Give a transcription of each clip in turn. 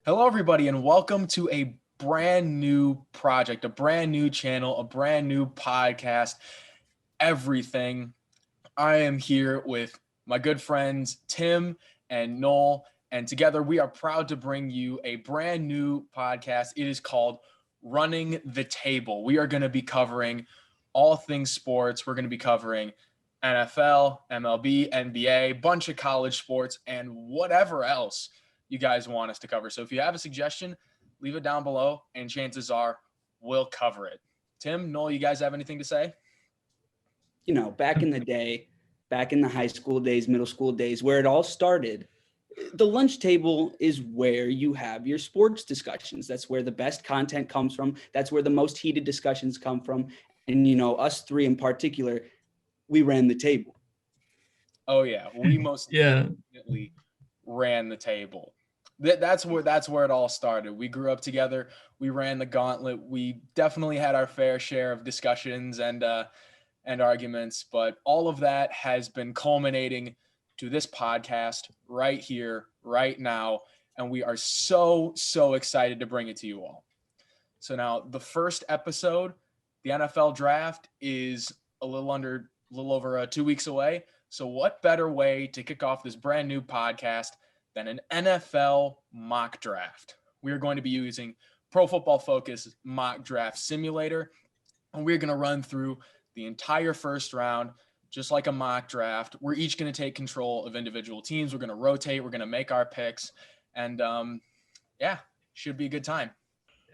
Hello, everybody, and welcome to a brand new project, a brand new channel, a brand new podcast, everything. I am here with my good friends, Tim and Noel, and together we are proud to bring you a brand new podcast. It is called Running the Table. We are going to be covering all things sports. We're going to be covering NFL, MLB, NBA, bunch of college sports, and whatever else you guys want us to cover. So if you have a suggestion, leave it down below, and chances are we'll cover it. Tim, Noel, you guys have anything to say? You know, back in the day, back in the high school days, middle school days, where it all started, the lunch table is where you have your sports discussions. That's where the best content comes from. That's where the most heated discussions come from. And, you know, us three in particular, we ran the table. Oh, yeah. We most definitely ran the table. That's where it all started. We grew up together. We ran the gauntlet. We definitely had our fair share of discussions and arguments, but all of that has been culminating to this podcast right here, right now, and we are so excited to bring it to you all. So now the first episode, the NFL draft, is a little over 2 weeks away. So what better way to kick off this brand new podcast than an NFL mock draft? We are going to be using Pro Football Focus Mock Draft Simulator, and we're going to run through the entire first round, just like a mock draft. We're each going to take control of individual teams. We're going to rotate. We're going to make our picks, and should be a good time.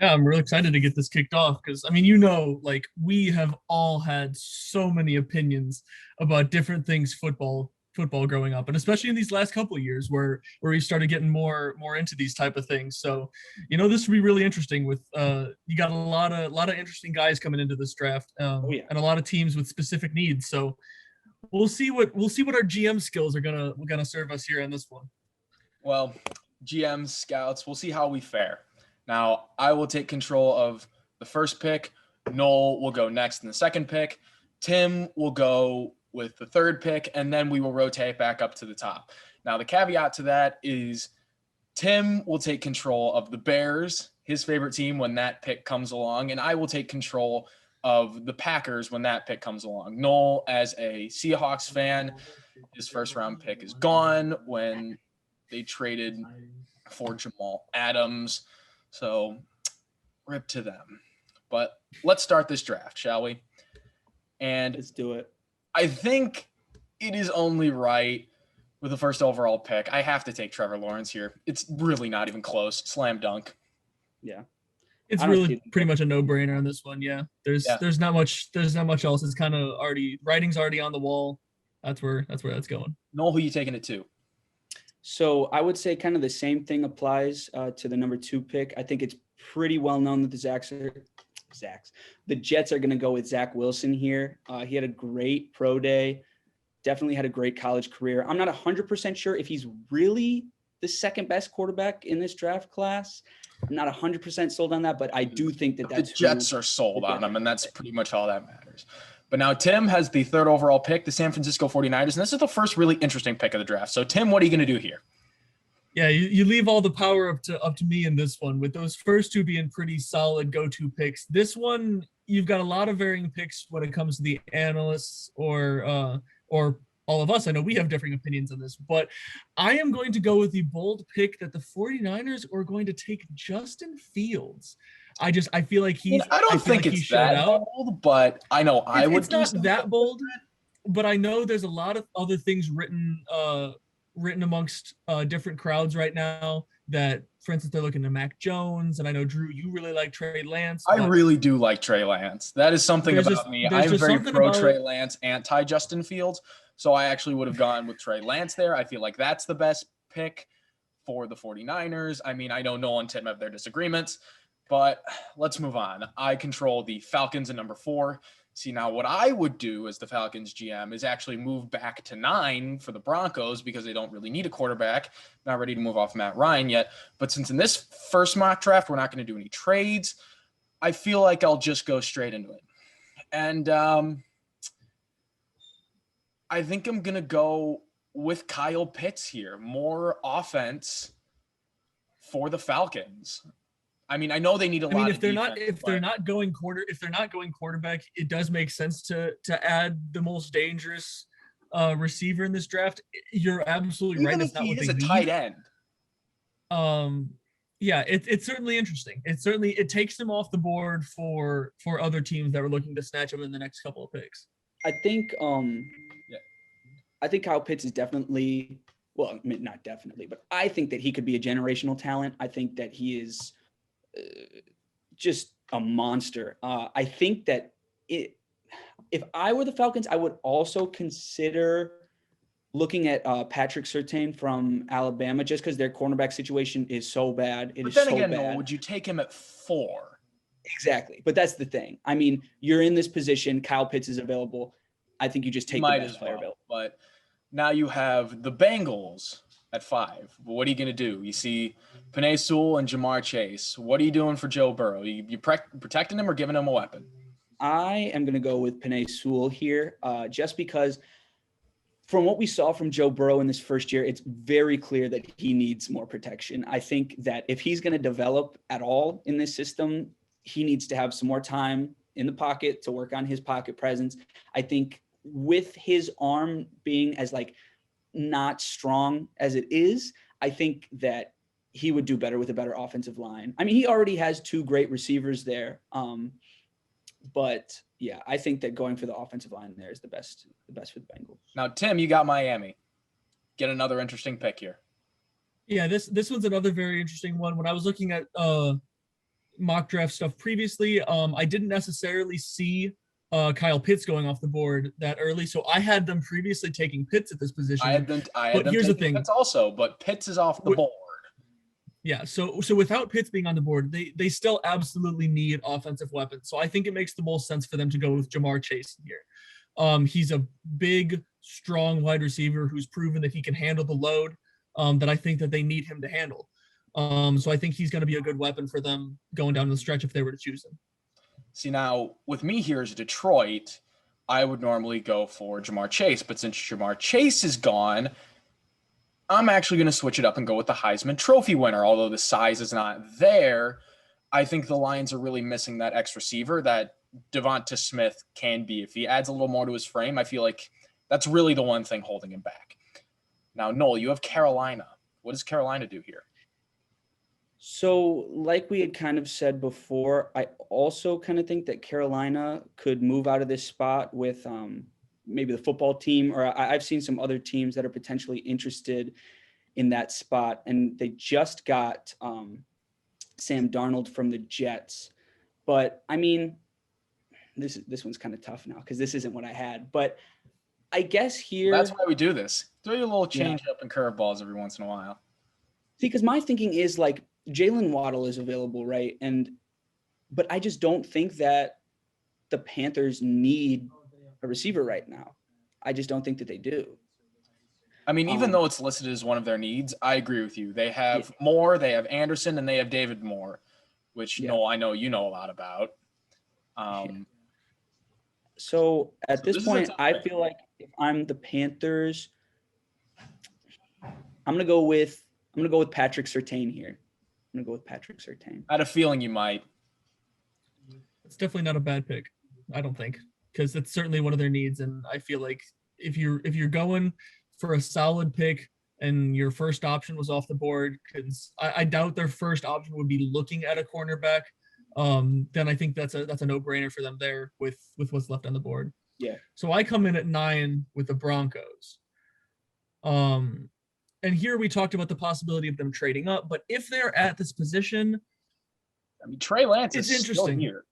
Yeah, I'm really excited to get this kicked off because, I mean, you know, like we have all had so many opinions about different things football growing up, and especially in these last couple of years where we started getting more into these type of things. So, you know, this will be really interesting with you got a lot of interesting guys coming into this draft, and a lot of teams with specific needs. So we'll see what our GM skills are gonna serve us here in this one. Well, GM scouts, we'll see how we fare. Now, I will take control of the first pick. Noel will go next in the second pick. Tim will go with the third pick, and then we will rotate back up to the top. Now, the caveat to that is Tim will take control of the Bears, his favorite team, when that pick comes along, and I will take control of the Packers when that pick comes along. Noel, as a Seahawks fan, his first-round pick is gone when they traded for Jamal Adams. So, rip to them. But let's start this draft, shall we? And let's do it. I think it is only right with the first overall pick. I have to take Trevor Lawrence here. It's really not even close. Slam dunk. Yeah. It's really pretty much a no-brainer on this one. Yeah. There's not much else. It's kind of writing's already on the wall. That's where that's going. Noel, who are you taking it to? So I would say kind of the same thing applies to the number 2 pick. I think it's pretty well known that the Jets are going to go with Zach Wilson here. He had a great pro day, definitely had a great college career. I'm not 100% sure if he's really the second best quarterback in this draft class. I'm not 100% sold on that, but I do think that that's the Jets are sold on him, and that's pretty much all that matters. But now Tim has the third overall pick, the San Francisco 49ers, and this is the first really interesting pick of the draft. So, Tim, what are you going to do here? Yeah, you leave all the power up to me in this one, with those first two being pretty solid go-to picks. This one, you've got a lot of varying picks when it comes to the analysts or all of us. I know we have differing opinions on this, but I am going to go with the bold pick that the 49ers are going to take Justin Fields. I feel like I don't think it's that bold, but I know it's not that bold, but I know there's a lot of other things written amongst different crowds right now that, for instance, they're looking to Mac Jones, and I know, Drew, you really like Trey Lance. I really do like Trey Lance. That is something about me. I'm very pro Trey Lance, anti Justin Fields, so I actually would have gone with Trey Lance there. I feel like that's the best pick for the 49ers. I mean, I know Noel and Tim have their disagreements, but let's move on. I control the Falcons at number 4. See, now what I would do as the Falcons GM is actually move back to 9 for the Broncos because they don't really need a quarterback. Not ready to move off Matt Ryan yet. But since in this first mock draft, we're not going to do any trades, I feel like I'll just go straight into it. And I think I'm going to go with Kyle Pitts here. More offense for the Falcons. I mean, I know they need a lot. If they're not going quarterback, it does make sense to add the most dangerous receiver in this draft. You're absolutely right. Even if That's not he what is they a need. tight end. Yeah, it's certainly interesting. It takes them off the board for other teams that were looking to snatch him in the next couple of picks. I think I think Kyle Pitts is definitely, well, not definitely, but I think that he could be a generational talent. I think that he is just a monster. I think that if I were the Falcons, I would also consider looking at Patrick Surtain from Alabama, just because their cornerback situation is so bad. But then again, Noel, would you take him at 4? Exactly. But that's the thing. I mean, you're in this position. Kyle Pitts is available. I think you just take the best player available. But now you have the Bengals at 5. What are you going to do? You see Penei Sewell and Jamar Chase. What are you doing for Joe Burrow? You protecting him or giving him a weapon? I am going to go with Penei Sewell here, just because from what we saw from Joe Burrow in this first year, it's very clear that he needs more protection. I think that if he's going to develop at all in this system, he needs to have some more time in the pocket to work on his pocket presence. I think with his arm being as not strong as it is, I think that he would do better with a better offensive line. I mean, he already has 2 great receivers there. But yeah, I think that going for the offensive line there is the best for the Bengals. Now, Tim, you got Miami. Get another interesting pick here. Yeah, this one's another very interesting one. When I was looking at mock draft stuff previously, I didn't necessarily see Kyle Pitts going off the board that early, so I had them previously taking Pitts at this position. I had them here's the thing. Pitts also, but Pitts is off the board. Yeah, so without Pitts being on the board, they still absolutely need offensive weapons. So I think it makes the most sense for them to go with Jamar Chase here. He's a big, strong wide receiver who's proven that he can handle the load that I think that they need him to handle. So I think he's going to be a good weapon for them going down the stretch if they were to choose him. See, now with me here as Detroit, I would normally go for Jamar Chase, but since Jamar Chase is gone, I'm actually going to switch it up and go with the Heisman Trophy winner. Although the size is not there, I think the Lions are really missing that X receiver that Devonta Smith can be. If he adds a little more to his frame, I feel like that's really the one thing holding him back. Now, Noel, you have Carolina. What does Carolina do here? So like we had kind of said before, I also kind of think that Carolina could move out of this spot with maybe the football team, or I've seen some other teams that are potentially interested in that spot. And they just got Sam Darnold from the Jets. But I mean, this one's kind of tough now because this isn't what I had. But I guess here... That's why we do this. Throw you a little change up and curveballs every once in a while. See, because my thinking is Jalen Waddle is available, right? But I just don't think that the Panthers need a receiver right now. I just don't think that they do. I mean, even though it's listed as one of their needs, I agree with you. They have Moore, they have Anderson, and they have David Moore, which Noel, I know you know a lot about. So at this point, I feel like if I'm the Panthers, I'm gonna go with Patrick Surtain here. I'm gonna go with Patrick Surtain. I had a feeling you might. It's definitely not a bad pick, I don't think, because it's certainly one of their needs. And I feel like if you're going for a solid pick and your first option was off the board, because I doubt their first option would be looking at a cornerback, then I think that's a no-brainer for them there with what's left on the board. Yeah. So I come in at 9 with the Broncos. And here we talked about the possibility of them trading up, but if they're at this position, I mean, Trey Lance is interesting. Still here.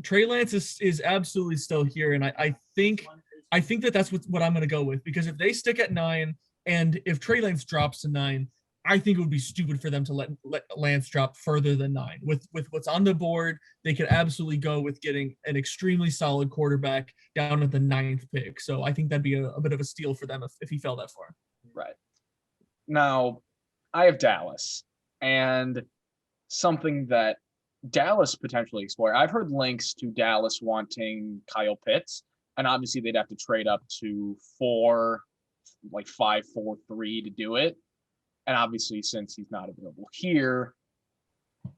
Trey Lance is absolutely still here, and I think that's what I'm going to go with, because if they stick at 9, and if Trey Lance drops to 9, I think it would be stupid for them to let Lance drop further than 9. With what's on the board, they could absolutely go with getting an extremely solid quarterback down at the 9th pick. So I think that'd be a bit of a steal for them if he fell that far. Right. Now, I have Dallas, and something that Dallas potentially explore. I've heard links to Dallas wanting Kyle Pitts, and obviously they'd have to trade up to 5-4-3 to do it. And obviously, since he's not available here,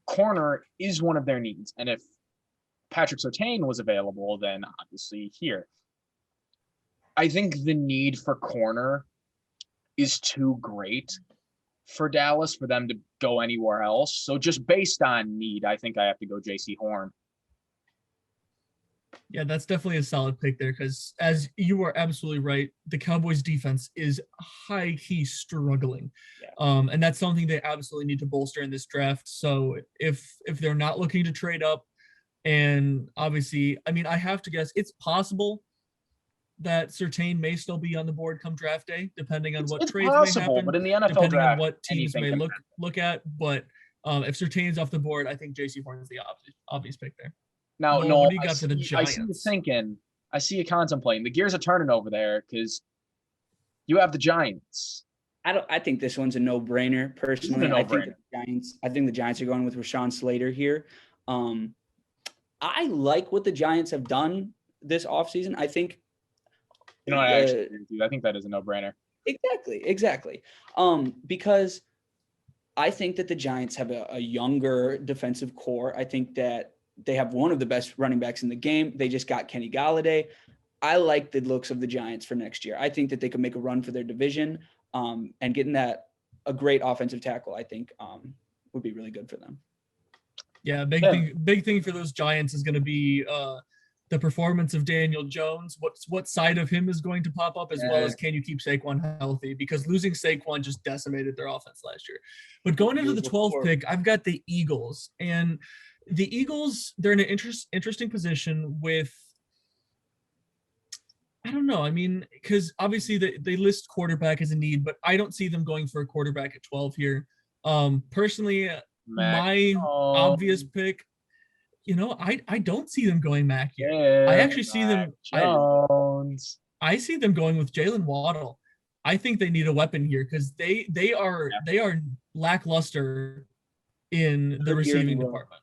corner is one of their needs. And if Patrick Surtain was available, then obviously here. I think the need for corner is too great for Dallas for them to go anywhere else. So just based on need, I think I have to go JC Horn. Yeah, that's definitely a solid pick there because, as you are absolutely right, the Cowboys defense is high-key struggling. Yeah. And that's something they absolutely need to bolster in this draft. So if they're not looking to trade up, and obviously, I mean, I have to guess it's possible that Surtain may still be on the board come draft day, depending on what trades may happen, but in the NFL depending draft, on what teams may look at. But if Surtain's off the board, I think JC Horn is the obvious pick there. Now, Noel, no, what do you got for the Giants? I see you thinking. I see you contemplating. The gears are turning over there because you have the Giants. I think this one's a no-brainer. Personally, I think the Giants are going with Rashawn Slater here. I like what the Giants have done this offseason. I think. You know, I think that is a no-brainer. Exactly. Because I think that the Giants have a younger defensive core. I think that they have one of the best running backs in the game. They just got Kenny Galladay. I like the looks of the Giants for next year. I think that they could make a run for their division, and getting a great offensive tackle, I think, would be really good for them. Yeah, big thing for those Giants is going to be the performance of Daniel Jones. What side of him is going to pop up, as well as can you keep Saquon healthy? Because losing Saquon just decimated their offense last year. But going into the 12th pick, I've got the Eagles, and the Eagles, they're in an interesting position with, I don't know. I mean, because obviously they list quarterback as a need, but I don't see them going for a quarterback at 12 here. Personally, my obvious pick, I don't see them going Mac here. I actually see them. I see them going with Jalen Waddle. I think they need a weapon here because they are lackluster in the receiving department.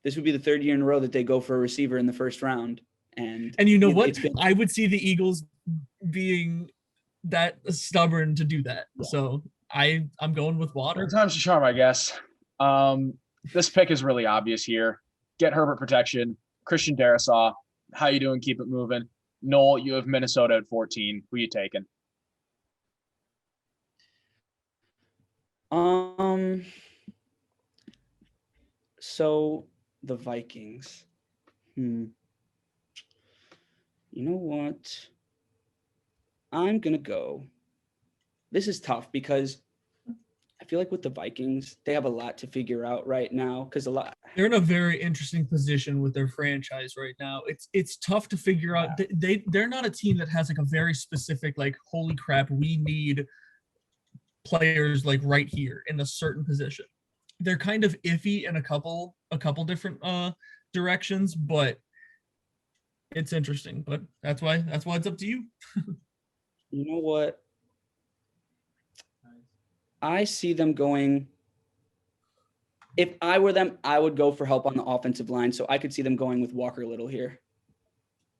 This would be the third year in a row that they go for a receiver in the first round. And you know what? I would see the Eagles being that stubborn to do that. Yeah. So I'm going with Waddle. Third time's the charm, I guess. This pick is really obvious here. Get Herbert protection. Christian Darrisaw. How you doing? Keep it moving. Noel, you have Minnesota at 14. Who you taking? So the Vikings. You know what? I'm going to go. This is tough because I feel like with the Vikings, they have a lot to figure out right now because they're in a very interesting position with their franchise right now. It's tough to figure out. They're not a team that has like a very specific, like, holy crap, we need players like right here in a certain position. They're kind of iffy in a couple different directions, but it's interesting. But that's why it's up to you. You know what? I see them going. If I were them, I would go for help on the offensive line. So I could see them going with Walker Little here.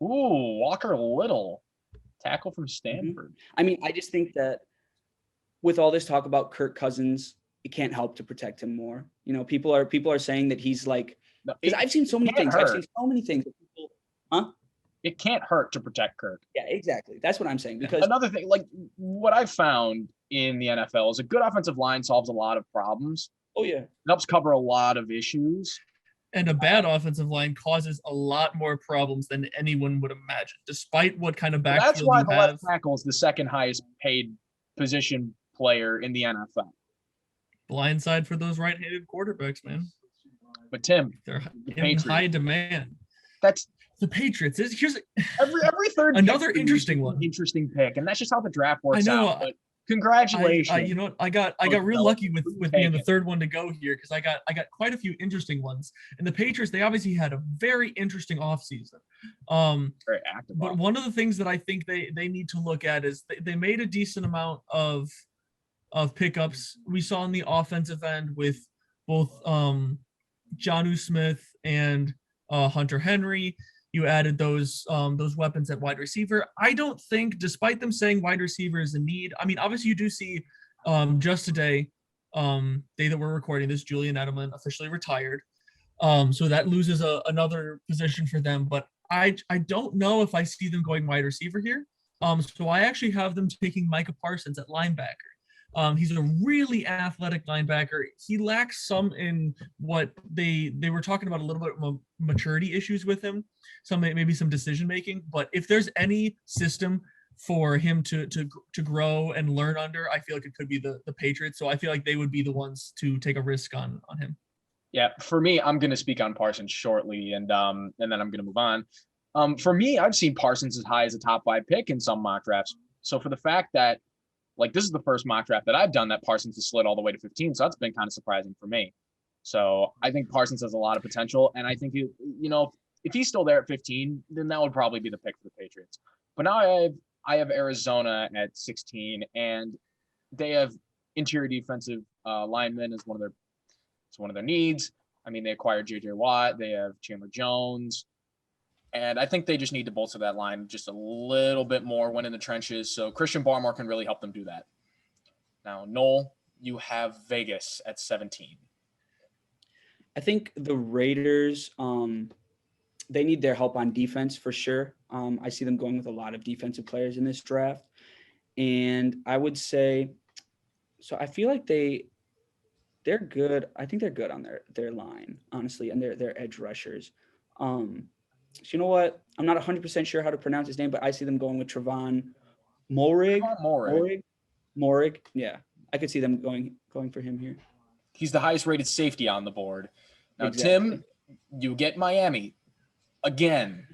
Ooh, Walker Little, tackle from Stanford. I mean, I just think that with all this talk about Kirk Cousins, it can't help to protect him more. You know, people are saying that he's like, because I've seen so many things. I've seen so many things that people, It can't hurt to protect Kirk. Yeah, exactly. That's what I'm saying. Because another thing, like what I've found in the NFL is a good offensive line solves a lot of problems. Oh yeah. It helps cover a lot of issues. And a bad offensive line causes a lot more problems than anyone would imagine, despite what kind of backfield that's why you the have. left tackle is the second highest paid position player in the NFL. Blindside for those right-handed quarterbacks, man. But Tim, they're in high demand. That's the Patriots. Here's every third another interesting one. Interesting pick, and that's just how the draft works I know. out. But congratulations. You know what? I got real lucky with being the third one to go here because I got quite a few interesting ones. And the Patriots, they obviously had a very interesting offseason. Very active. But one of the things that I think they need to look at is they made a decent amount of pickups. We saw in the offensive end with both Jonnu Smith and Hunter Henry. You added those weapons at wide receiver. I don't think, despite them saying wide receiver is a need, I mean, obviously you do see just today, day that we're recording this, Julian Edelman officially retired. So that loses another position for them. But I don't know if I see them going wide receiver here. So I actually have them taking Micah Parsons at linebacker. He's a really athletic linebacker. He lacks some in what they were talking about, a little bit of maturity issues with him, maybe some decision making. But if there's any system for him to grow and learn under, I feel like it could be the Patriots. So I feel like they would be the ones to take a risk on him. Yeah, for me, I'm going to speak on Parsons shortly, and then I'm going to move on. For me, I've seen Parsons as high as a top 5 pick in some mock drafts. So for the fact that, like, this is the first mock draft that I've done that Parsons has slid all the way to 15, so that's been kind of surprising for me. So I think Parsons has a lot of potential, and I think if he's still there at 15, then that would probably be the pick for the Patriots. But now I have Arizona at 16, and they have interior defensive linemen as one of their needs. I mean, they acquired J.J. Watt. They have Chandler Jones. And I think they just need to bolster that line just a little bit more when in the trenches. So Christian Barmore can really help them do that. Now, Noel, you have Vegas at 17. I think the Raiders, they need their help on defense for sure. I see them going with a lot of defensive players in this draft. And I would say, so I feel like they're good. I think they're good on their line, honestly, and their edge rushers. So you know what? I'm not 100% sure how to pronounce his name, but I see them going with Trevon Moehrig. Moehrig. Yeah, I could see them going for him here. He's the highest rated safety on the board. Now, exactly. Tim, you get Miami again.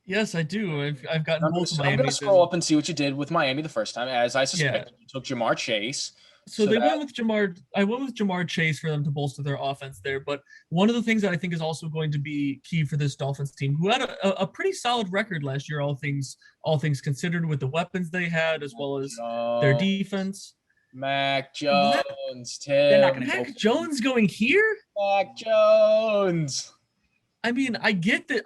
Yes, I do. I've gotten both. I'm going to scroll up and see what you did with Miami the first time. As I suspected, you took Jamar Chase. So they went with Jamar. I went with Jamar Chase for them to bolster their offense there. But one of the things that I think is also going to be key for this Dolphins team, who had a pretty solid record last year, all things considered, with the weapons they had as well as their defense. Mac Jones, Tim. They're not going to Mac Jones going here. Mac Jones. I mean, I get that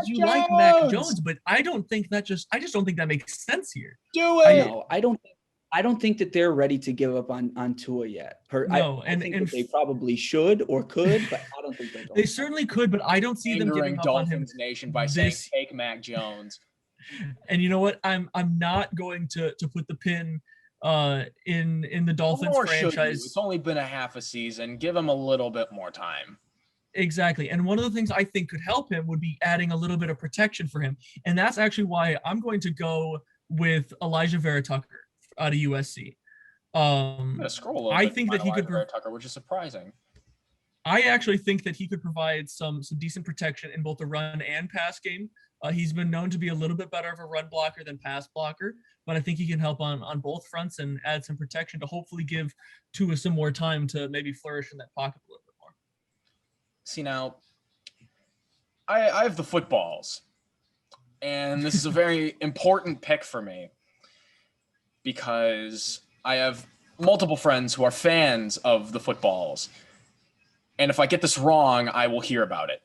you like Mac Jones, but I just don't think that makes sense here. Do it. I know. I don't think that they're ready to give up on Tua yet. I think that they probably should or could, but I don't think they're going. They certainly could, but I don't see them giving up on him. Dolphins Nation by saying take Mac Jones. And you know what? I'm not going to put the pin in the Dolphins franchise. It's only been a half a season. Give him a little bit more time. Exactly. And one of the things I think could help him would be adding a little bit of protection for him. And that's actually why I'm going to go with Elijah Vera Tucker out of USC. I think that he could Tucker, which is surprising. I actually think that he could provide some decent protection in both the run and pass game. He's been known to be a little bit better of a run blocker than pass blocker, but I think he can help on both fronts and add some protection to hopefully give Tua some more time to maybe flourish in that pocket a little bit more. See, now I have the footballs, and this is a very important pick for me, because I have multiple friends who are fans of the footballs. And if I get this wrong, I will hear about it.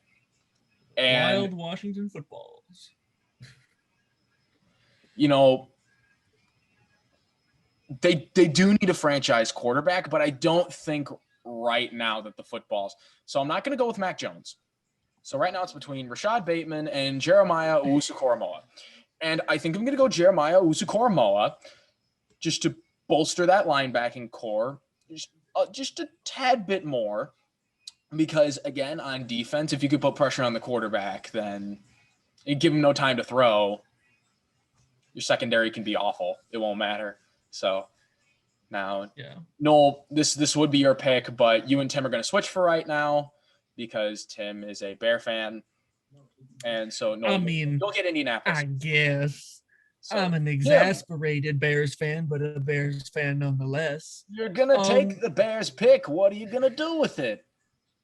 And, Wild Washington footballs. They do need a franchise quarterback, but I don't think right now that the footballs. So I'm not going to go with Mac Jones. So right now it's between Rashad Bateman and Jeremiah Owusu-Koramoah. And I think I'm going to go Jeremiah Owusu-Koramoah, just to bolster that linebacking core just a tad bit more, because again, on defense, if you could put pressure on the quarterback, then you give him no time to throw, your secondary can be awful. It won't matter. So now, Noel, this would be your pick, but you and Tim are going to switch for right now because Tim is a Bear fan. And so Noel, you'll get Indianapolis. I guess. So, I'm an exasperated Bears fan, but a Bears fan nonetheless. You're going to take the Bears pick. What are you going to do with it?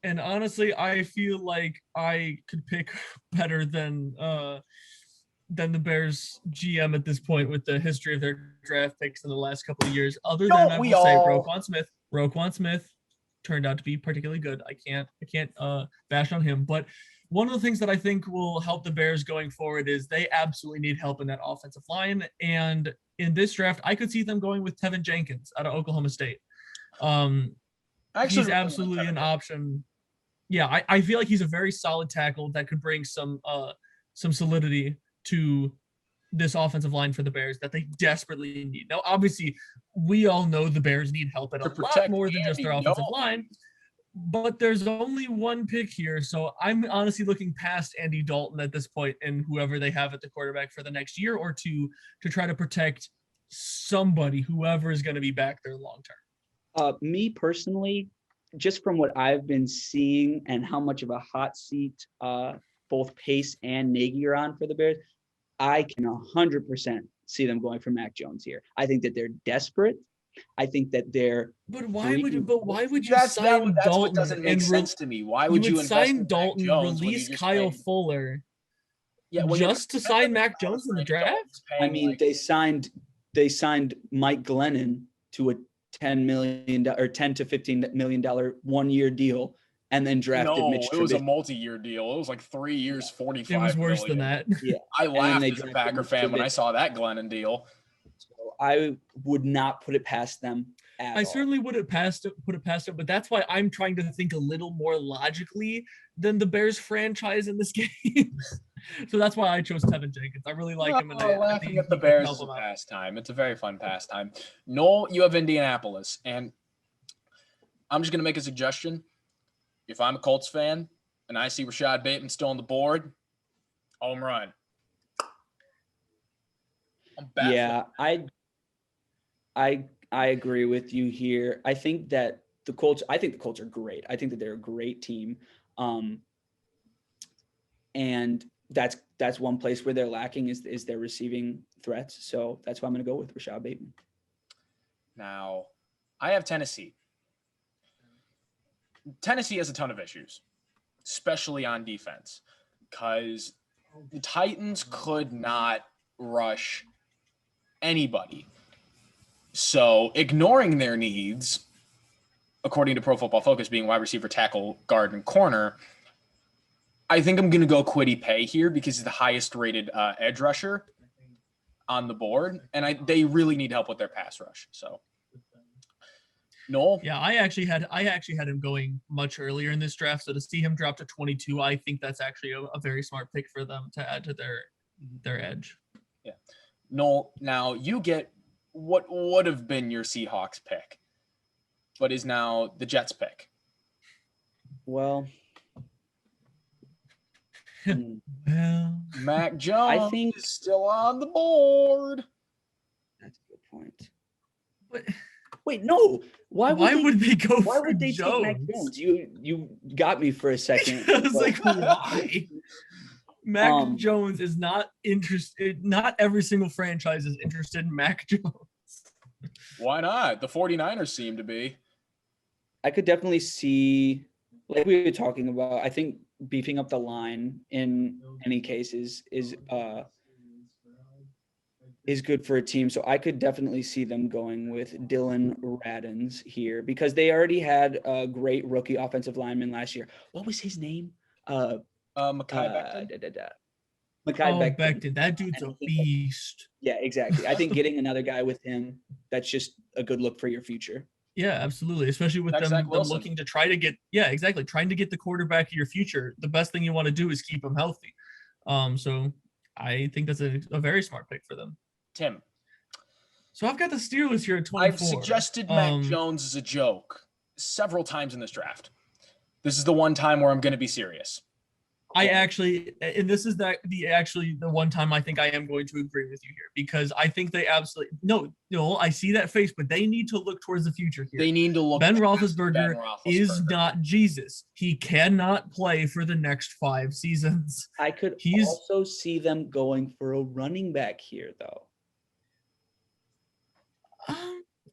And honestly, I feel like I could pick better than the Bears GM at this point with the history of their draft picks in the last couple of years. Other than I will say Roquan Smith. turned out to be particularly good. I can't bash on him, but one of the things that I think will help the Bears going forward is they absolutely need help in that offensive line. And in this draft, I could see them going with Tevin Jenkins out of Oklahoma State. He's absolutely an option. Yeah, I feel like he's a very solid tackle that could bring some solidity to this offensive line for the Bears that they desperately need. Now, obviously, we all know the Bears need help at a lot more than just their offensive line, but there's only one pick here. So I'm honestly looking past Andy Dalton at this point and whoever they have at the quarterback for the next year or two to try to protect somebody, whoever is going to be back there long term. Me personally, just from what I've been seeing and how much of a hot seat both Pace and Nagy are on for the Bears, I can 100% see them going for Mac Jones here. I think that they're desperate. I think that they're. But why would you sign Dalton? That's what doesn't make sense to me. Why would you sign Dalton, release Kyle Fuller, just to sign Mac Jones in the draft? I mean, they signed Mike Glennon to a $10 million or $10 to $15 million 1-year deal, and then drafted Mitch Trubisky. It was a multi-year deal. It was like 3 years, 45 It was worse than that. Yeah, I laughed as a Packer fan when I saw that Glennon deal. So I would not put it past them at all. Certainly wouldn't put it past it, but that's why I'm trying to think a little more logically than the Bears franchise in this game. So that's why I chose Tevin Jenkins. I really like him. And laughing at the Bears is a pastime. It's a very fun pastime. Noel, you have Indianapolis, and I'm just going to make a suggestion. If I'm a Colts fan and I see Rashad Bateman still on the board, home run. Yeah, I agree with you here. I think the Colts are great. I think that they're a great team. And that's one place where they're lacking is their receiving threats. So that's why I'm going to go with Rashad Bateman. Now, I have Tennessee. Tennessee has a ton of issues, especially on defense, because the Titans could not rush anybody. So ignoring their needs, according to Pro Football Focus, being wide receiver, tackle, guard, and corner, I think I'm going to go Kwity Paye here because he's the highest rated edge rusher on the board, and they really need help with their pass rush. So, Noel? Yeah, I actually had him going much earlier in this draft. So to see him drop to 22, I think that's actually a very smart pick for them to add to their edge. Yeah. Noel, now you get what would have been your Seahawks pick, but is now the Jets pick. Well, Mac Jones I think is still on the board. That's a good point. But wait, no. Why would they take Mac Jones? You got me for a second. I was like, why? Mac Jones is not interested. Not every single franchise is interested in Mac Jones. Why not? The 49ers seem to be. I could definitely see, like we were talking about, I think beefing up the line in any cases is good for a team. So I could definitely see them going with Dylan Radins here because they already had a great rookie offensive lineman last year. What was his name? Mekhi Becton. Mekhi Becton. That dude's a beast. Yeah, exactly. I think getting another guy with him, that's just a good look for your future. Yeah, absolutely. Especially with them looking to try to get, trying to get the quarterback of your future. The best thing you want to do is keep him healthy. So I think that's a very smart pick for them. Tim. So I've got the Steelers here at 24. I've suggested Mac Jones as a joke several times in this draft. This is the one time where I'm going to be serious. I actually, and this is the one time I think I am going to agree with you here because I think they absolutely no. I see that face, but they need to look towards the future here. They need to look. Ben Roethlisberger is not Jesus. He cannot play for the next 5 seasons. I could also see them going for a running back here, though.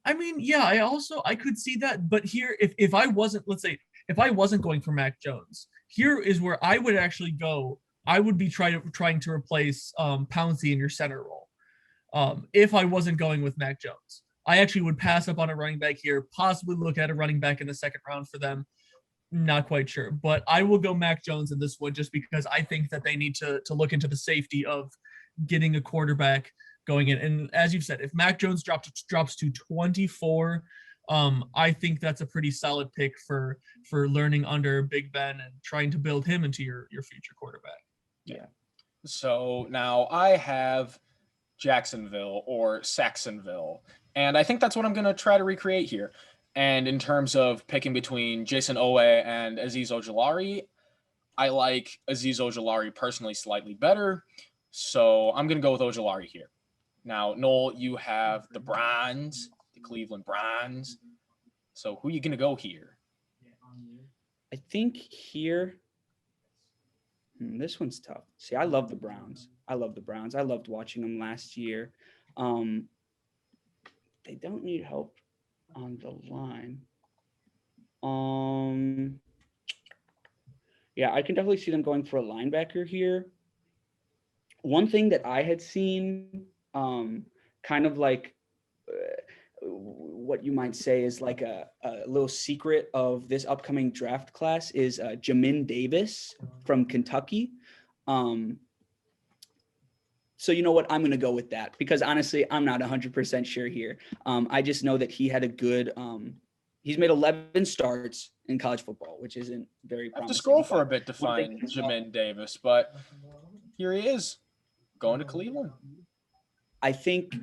I mean, yeah, I could see that, but here, if I wasn't, let's say, if I wasn't going for Mac Jones, here is where I would actually go. I would be trying to replace Pouncey in your center role. If I wasn't going with Mac Jones, I actually would pass up on a running back here, possibly look at a running back in the second round for them. Not quite sure, but I will go Mac Jones in this one just because I think that they need to look into the safety of getting a quarterback going in. And as you've said, if Mac Jones drops to 24, I think that's a pretty solid pick for learning under Big Ben and trying to build him into your future quarterback. Yeah. So now I have Jacksonville or Saxonville, and I think that's what I'm going to try to recreate here. And in terms of picking between Jason Owe and Azeez Ojulari, I like Azeez Ojulari personally slightly better, so I'm going to go with Ojulari here. Now, Noel, you have the Browns, the Cleveland Browns. So who are you going to go here? I think here, this one's tough. See, I love the Browns. I loved watching them last year. They don't need help on the line. Yeah, I can definitely see them going for a linebacker here. One thing that I had seen, kind of like what you might say is like a little secret of this upcoming draft class is Jamin Davis from Kentucky. So you know what? I'm going to go with that because honestly, I'm not 100% sure here. I just know that he had a good he's made 11 starts in college football, which isn't very promising. I have to scroll for a bit to find Jamin Davis, but here he is, going to Cleveland. I think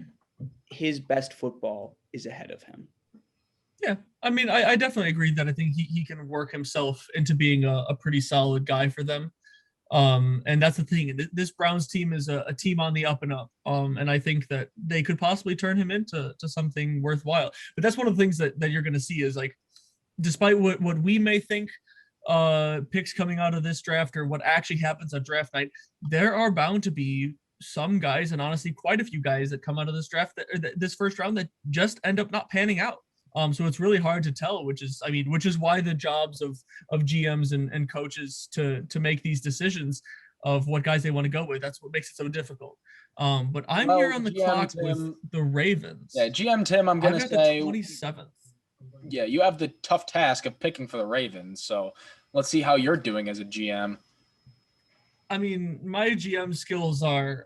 his best football is ahead of him. Yeah, I mean, I definitely agree that I think he can work himself into being a pretty solid guy for them. And that's the thing. This Browns team is a team on the up and up. And I think that they could possibly turn him into something worthwhile. But that's one of the things that you're going to see is like, despite what we may think picks coming out of this draft or what actually happens on draft night, there are bound to be some guys, and honestly quite a few guys that come out of this draft this first round that just end up not panning out. So it's really hard to tell, which is why the jobs of GMs and coaches to make these decisions of what guys they want to go with. That's what makes it so difficult. But I'm here on the GM clock Tim, with the Ravens. Yeah, GM Tim, I'm going to say 27th. Yeah, you have the tough task of picking for the Ravens. So let's see how you're doing as a GM. I mean, my GM skills are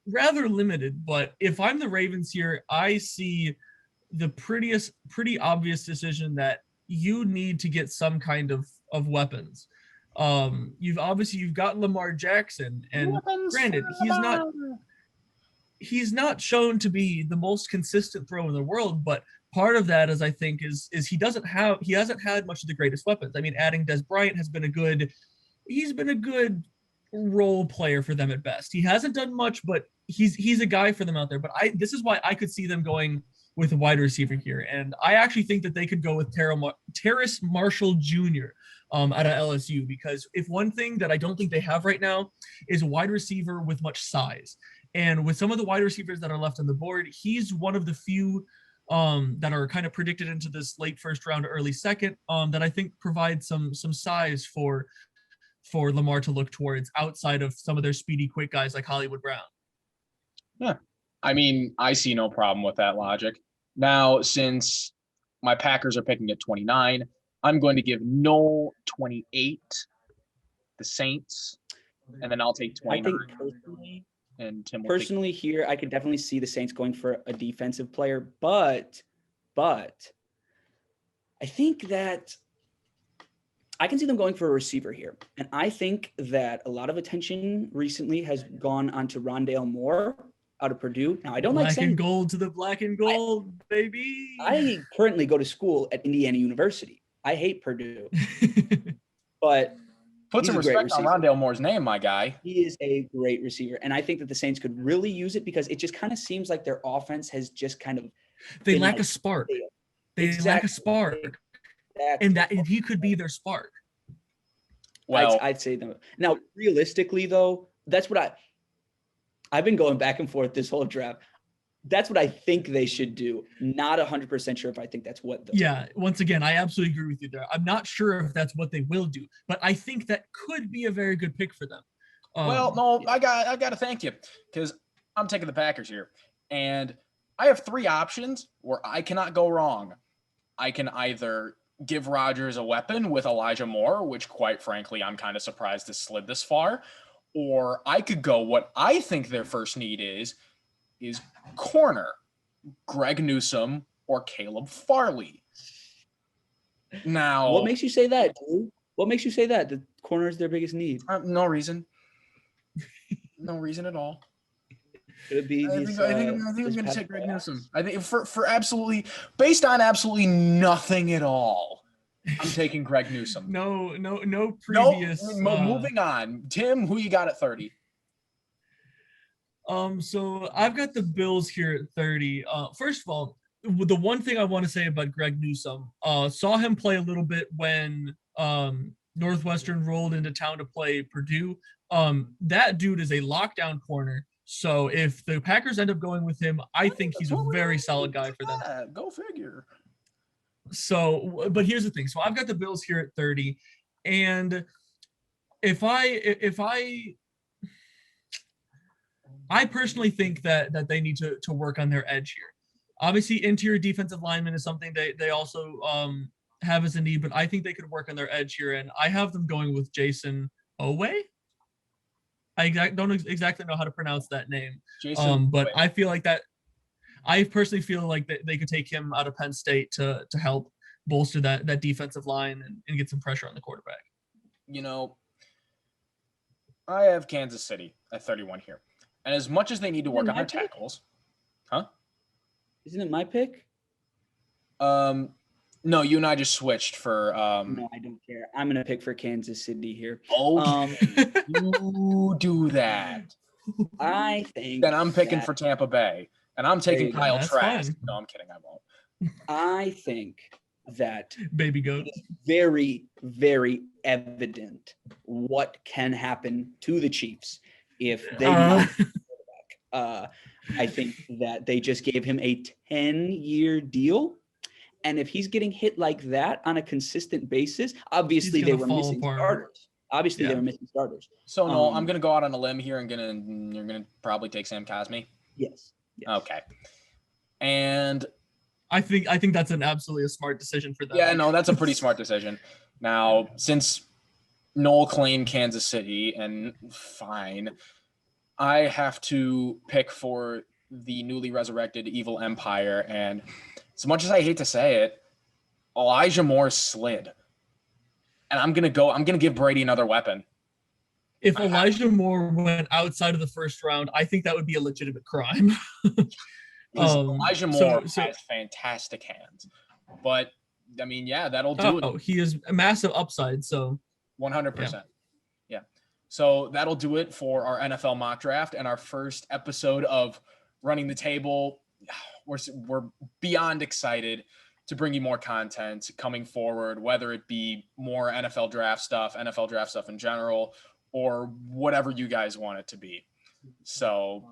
rather limited, but if I'm the Ravens here, I see the pretty obvious decision that you need to get some kind of weapons. You've got Lamar Jackson, and granted, he's not shown to be the most consistent thrower in the world, but part of that is I think is he hasn't had much of the greatest weapons. I mean, adding Des Bryant has been a good role player for them at best. He hasn't done much, but he's a guy for them out there. But this is why I could see them going with a wide receiver here. And I actually think that they could go with Terrace Marshall Jr. Out of LSU, because if one thing that I don't think they have right now is a wide receiver with much size. And with some of the wide receivers that are left on the board, he's one of the few that are kind of predicted into this late first round, early second, that I think provide some size for Lamar to look towards outside of some of their speedy, quick guys like Hollywood Brown. Yeah. I mean, I see no problem with that logic. Now, since my Packers are picking at 29, I'm going to give Noel 28, the Saints, and then I'll take 29. I think and Tim personally here, I could definitely see the Saints going for a defensive player, but I think that I can see them going for a receiver here. And I think that a lot of attention recently has gone onto Rondale Moore out of Purdue. Now, I don't like saying black and gold to the black and gold, baby. I currently go to school at Indiana University. I hate Purdue, but put some respect on Rondale Moore's name, my guy. He is a great receiver. And I think that the Saints could really use it because it just kind of seems like their offense has just kind of they lack a spark. They lack a spark. And he could be their spark. Well, I'd say them. Now, realistically, though, that's what I've been going back and forth this whole draft. That's what I think they should do. Not 100% sure if I think that's what. Yeah. Once again, I absolutely agree with you there. I'm not sure if that's what they will do, but I think that could be a very good pick for them. Well, no, yeah. I got to thank you because I'm taking the Packers here, and I have 3 options where I cannot go wrong. I can either give Rodgers a weapon with Elijah Moore, which quite frankly, I'm kind of surprised this slid this far. Or I could go what I think their first need is corner, Greg Newsome or Caleb Farley. Now, what makes you say that, Drew? What makes you say that? The corner is their biggest need. No reason. No reason at all. Could it be I think I'm going to take Greg Newsome. I think for absolutely, based on absolutely nothing at all, I'm taking Greg Newsome. No previous. Moving on. Tim, who you got at 30? So I've got the Bills here at 30. First of all, the one thing I want to say about Greg Newsome, saw him play a little bit when Northwestern rolled into town to play Purdue. That dude is a lockdown corner. So if the Packers end up going with him, I think he's a very solid guy for them. Go figure. So, but here's the thing. So I've got the Bills here at 30, and if I personally think that they need to work on their edge here. Obviously, interior defensive lineman is something they also have as a need, but I think they could work on their edge here, and I have them going with Jason Owe. I don't exactly know how to pronounce that name, but I feel like that. I personally feel like that they could take him out of Penn State to help bolster that defensive line and get some pressure on the quarterback. You know, I have Kansas City at 31 here. And as much as they need to work on their tackles, Isn't it my pick? No, you and I just switched for No, I don't care. I'm gonna pick for Kansas City here. You do that. I think Then I'm picking for Tampa Bay. And I'm taking Kyle Trask. Fine. No, I'm kidding. I won't. I think that Baby goat. it's very, very evident what can happen to the Chiefs if they not quarterback. I think that they just gave him a 10-year deal. And if he's getting hit like that on a consistent basis, obviously they were missing starters. They were missing starters. So no, I'm gonna go out on a limb here and you're gonna probably take Sam Cosmi. Yes. Okay. And I think that's absolutely a smart decision for them. Yeah, no, that's a pretty smart decision. Now, since Noel claimed Kansas City, and fine, I have to pick for the newly resurrected evil empire. And as much as I hate to say it, Elijah Moore slid. And I'm gonna give Brady another weapon. If Elijah Moore went outside of the first round, I think that would be a legitimate crime. Elijah Moore has fantastic hands. But, I mean, yeah, that'll do it. Oh, he is a massive upside, so. 100%. Yeah. So that'll do it for our NFL mock draft and our first episode of Running the Table. We're beyond excited to bring you more content coming forward, whether it be more NFL draft stuff in general, or whatever you guys want it to be. So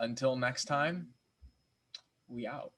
until next time, we out.